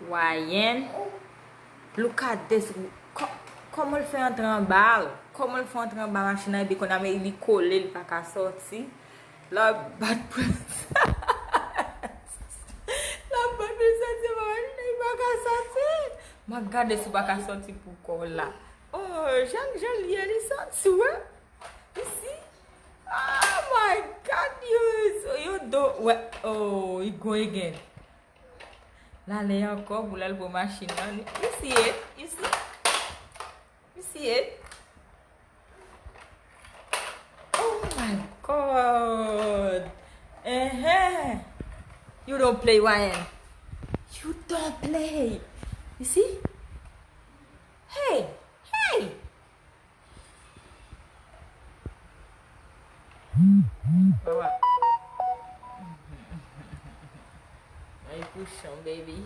Wayen. Look at this. Comment le fait entrer en bas? Comment le fait entrer en bas machine et qu'on a mis il collé le paka sorti. La bad press. La bad press sorti machine il paka sorti. Ma garde ce paka sorti pour coller. Oh, j'en lis les sorti ouais. Ici. Oh my God, you don't. Well, oh, you go again. Là, il y a encore pour la machine. You see it? You see? You see it? Oh my God. You don't play, Ryan. You don't play. You see? Hey, hey. Hey, push on, baby.